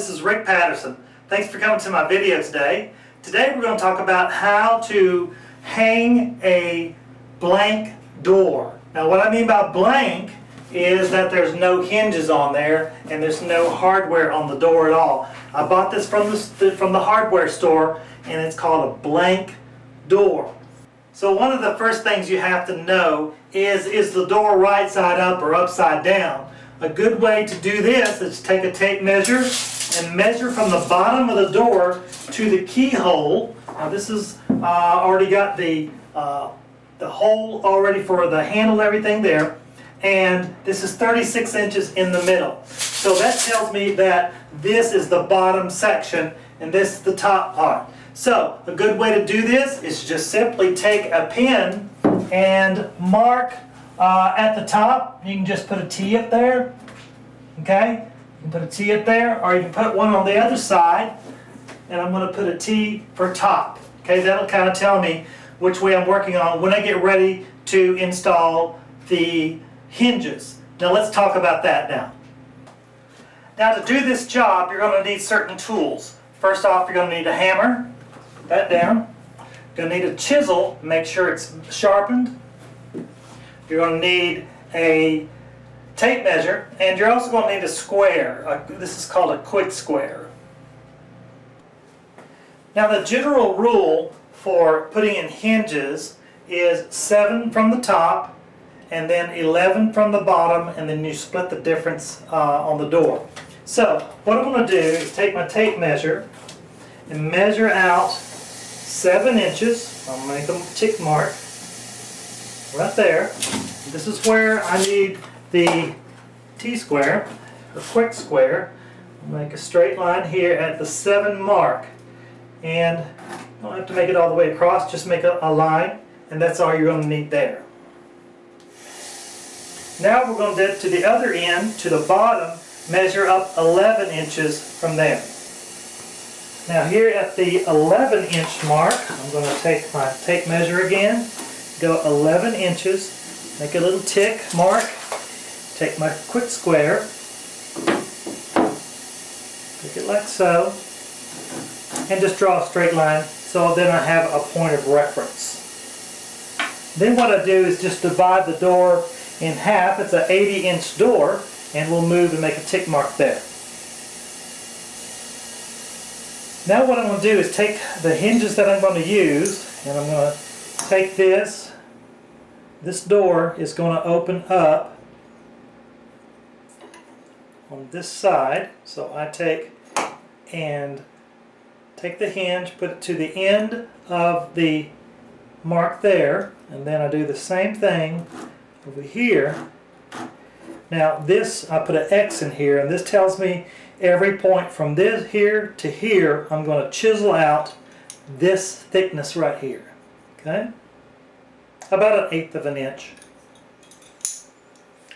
this is Rick Patterson. Thanks for coming to my video today. Today we're going to talk about how to hang a blank door. Now what I mean by blank is that there's no hinges on there and there's no hardware on the door at all. I bought this from the hardware store and it's called a blank door. So one of the first things you have to know is the door right side up or upside down? A good way to do this is to take a tape measure and measure from the bottom of the door to the keyhole. Now this is already got the hole already for the handle, everything there, and this is 36 inches in the middle. So that tells me that this is the bottom section and this is the top part. So a good way to do this is just simply take a pen and mark at the top. You can just put a T up there, okay? You can put a T up there, or you can put one on the other side, and I'm going to put a T for top. Okay, that'll kind of tell me which way I'm working on when I get ready to install the hinges. Now let's talk about that now. Now to do this job, you're going to need certain tools. First off, you're going to need a hammer, put that down. You're going to need a chisel, make sure it's sharpened. You're going to need a tape measure, and you're also going to need a square. This is called a quick square. Now the general rule for putting in hinges is 7 from the top and then 11 from the bottom, and then you split the difference on the door. So what I'm going to do is take my tape measure and measure out 7 inches. I'll make a tick mark right there. This is where I need the T-square, or quick square. I'll make a straight line here at the 7 mark. And you don't have to make it all the way across, just make a line, and that's all you're going to need there. Now we're going to get to the other end, to the bottom, measure up 11 inches from there. Now here at the 11-inch mark, I'm going to take my tape measure again, go 11 inches, make a little tick mark, take my quick square, take it like so, and just draw a straight line so then I have a point of reference. Then what I do is just divide the door in half. It's an 80-inch door, and we'll move and make a tick mark there. Now what I'm going to do is take the hinges that I'm going to use, and I'm going to take this. This door is going to open up on this side, so I take the hinge, put it to the end of the mark there, and then I do the same thing over here. Now this, I put an X in here, and this tells me every point from this here to here, I'm going to chisel out this thickness right here. Okay? About 1/8 of an inch.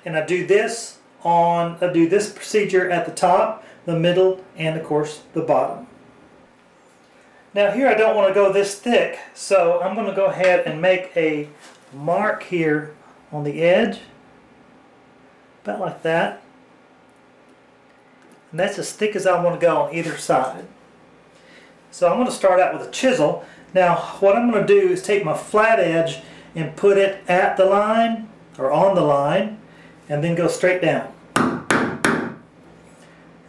And I do this procedure at the top, the middle, and of course the bottom. Now here I don't want to go this thick, so I'm going to go ahead and make a mark here on the edge, about like that. And that's as thick as I want to go on either side. So I'm going to start out with a chisel. Now what I'm going to do is take my flat edge and put it at the line, or on the line, and then go straight down. And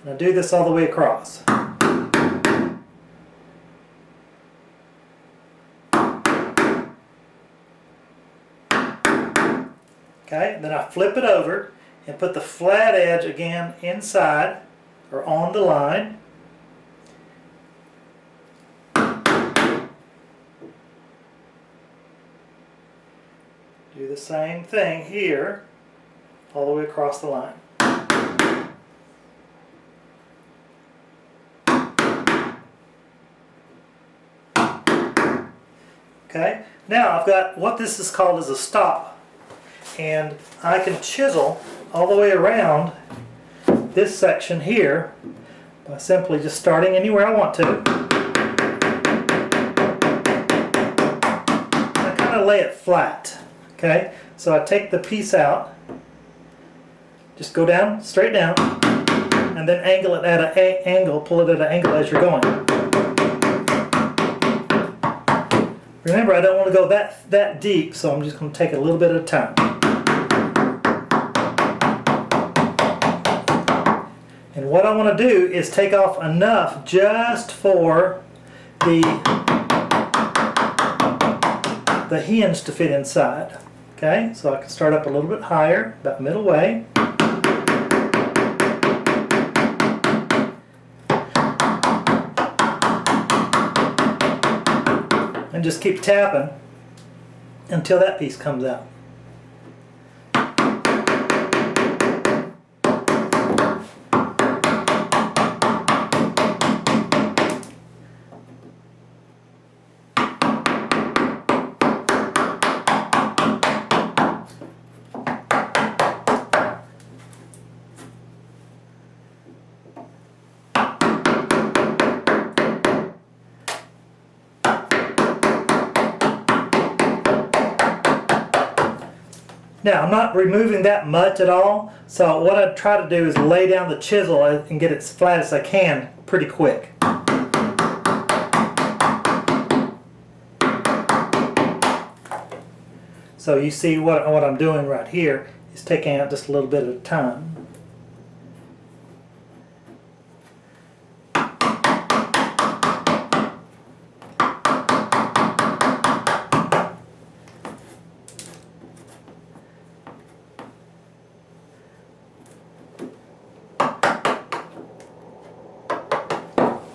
I do this all the way across. Okay, then I flip it over and put the flat edge again inside or on the line. Do the same thing here all the way across the line. Okay, now I've got what this is called as a stop. And I can chisel all the way around this section here by simply just starting anywhere I want to. I kind of lay it flat. Okay, so I take the piece out, just go down, straight down, and then angle it at an angle, pull it at an angle as you're going. Remember, I don't want to go that deep, so I'm just going to take a little bit at a time. And what I want to do is take off enough just for the hinge to fit inside. Okay, so I can start up a little bit higher, about middle way. And just keep tapping until that piece comes out. Now, I'm not removing that much at all, so what I try to do is lay down the chisel and get it as flat as I can pretty quick. So you see what I'm doing right here is taking out just a little bit at a time.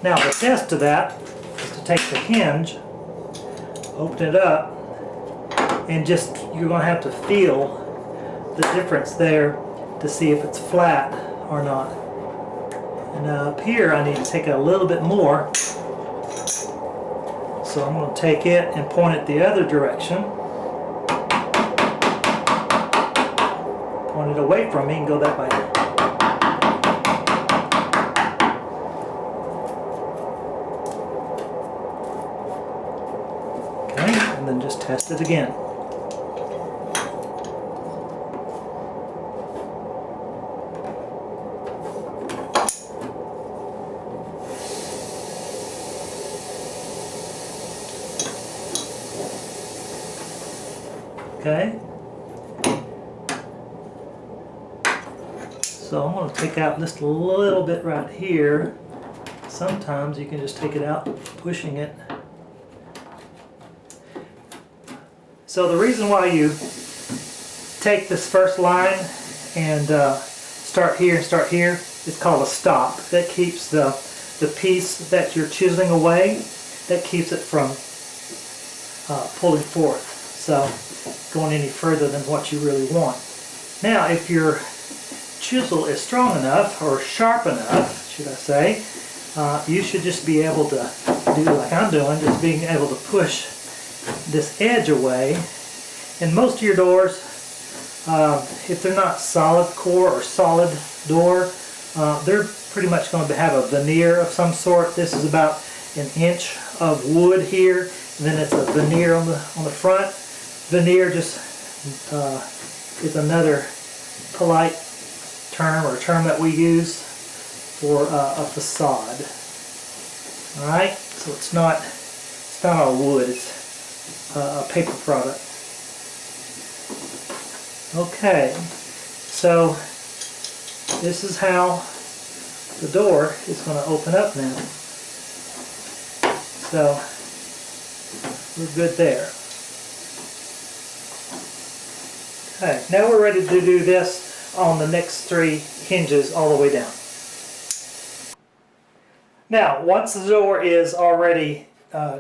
Now the test of that is to take the hinge, open it up, and just you're going to have to feel the difference there to see if it's flat or not. And now up here I need to take it a little bit more, so I'm going to take it and point it the other direction. Point it away from me and go that way. And then just test it again. Okay. So I'm going to take out just a little bit right here. Sometimes you can just take it out pushing it. So the reason why you take this first line and start here is called a stop. That keeps the piece that you're chiseling away, that keeps it from pulling forth, so going any further than what you really want. Now if your chisel is strong enough, or sharp enough should I say, you should just be able to do like I'm doing, just being able to push this edge away. And most of your doors, if they're not solid core or solid door, they're pretty much going to have a veneer of some sort. This is about an inch of wood here, and then it's a veneer on the front. Veneer just is another polite term or term that we use for a facade. All right, so it's not all wood. It's a paper product. Okay, so this is how the door is going to open up now. So we're good there. Okay, now we're ready to do this on the next 3 hinges all the way down. Now, once the door is already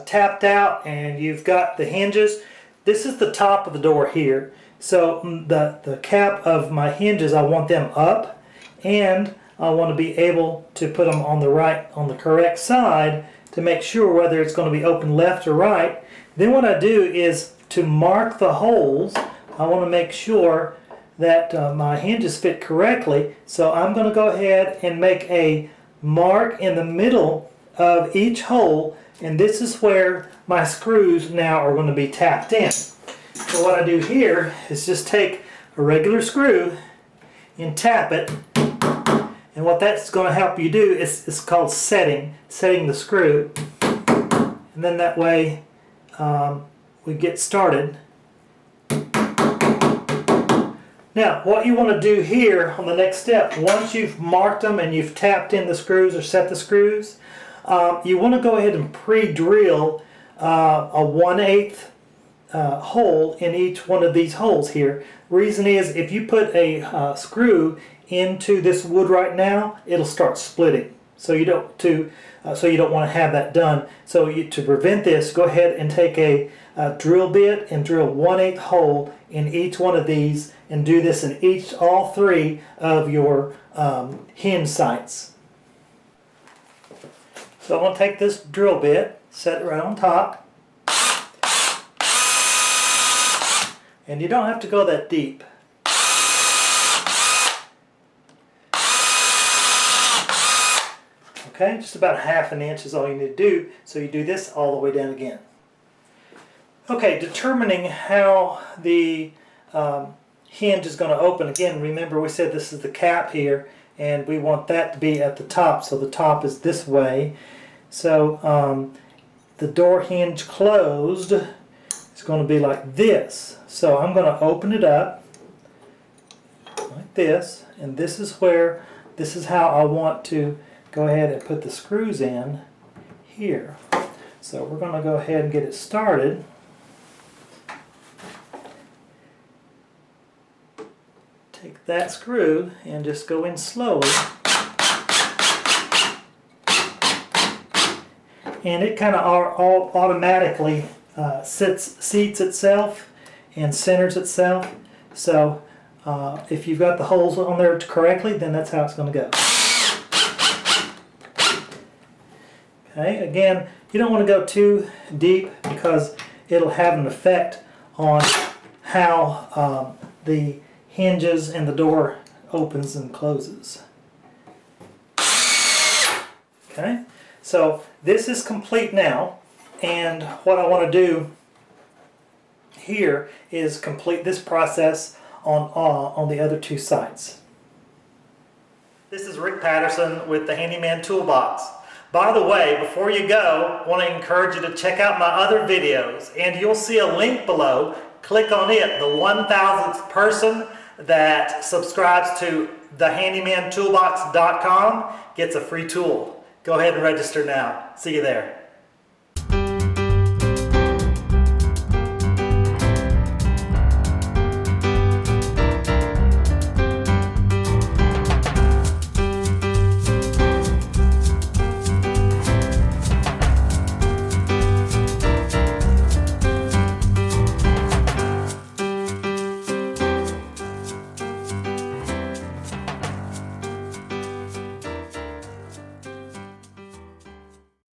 tapped out and you've got the hinges, this is the top of the door here. So the cap of my hinges, I want them up, and I want to be able to put them on the correct side to make sure whether it's going to be open left or right. Then what I do is to mark the holes. I want to make sure that my hinges fit correctly. So I'm going to go ahead and make a mark in the middle of each hole, and this is where my screws now are going to be tapped in. So what I do here is just take a regular screw and tap it, and And what that's going to help you do is it's called setting the screw. And then that way we get started. Now what you want to do here on the next step, once you've marked them and you've tapped in the screws or set the screws, you want to go ahead and pre-drill a 1/8 hole in each one of these holes here. Reason is, if you put a screw into this wood right now, it'll start splitting. So you don't want to have that done. So to prevent this, go ahead and take a drill bit and drill 1/8 hole in each one of these, and do this in all three of your hinge sites. So I'm going to take this drill bit, set it right on top, and you don't have to go that deep. Okay, just about 1/2 inch is all you need to do. So you do this all the way down again. Okay, determining how the hinge is going to open. Again, remember we said this is the cap here, and we want that to be at the top. So the top is this way. So the door hinge closed is going to be like this. So I'm going to open it up like this, and this is how I want to go ahead and put the screws in here. So we're going to go ahead and get it started. Take that screw and just go in slowly. And it kind of automatically seats itself and centers itself. So if you've got the holes on there correctly, then that's how it's going to go. Okay, again, you don't want to go too deep because it'll have an effect on how the hinges and the door opens and closes. Okay, so this is complete now, and what I want to do here is complete this process on the other two sites. This is Rick Patterson with the Handyman Toolbox. By the way, before you go, I want to encourage you to check out my other videos, and you'll see a link below. Click on it. The 1,000th person that subscribes to thehandymantoolbox.com gets a free tool. Go ahead and register now. See you there.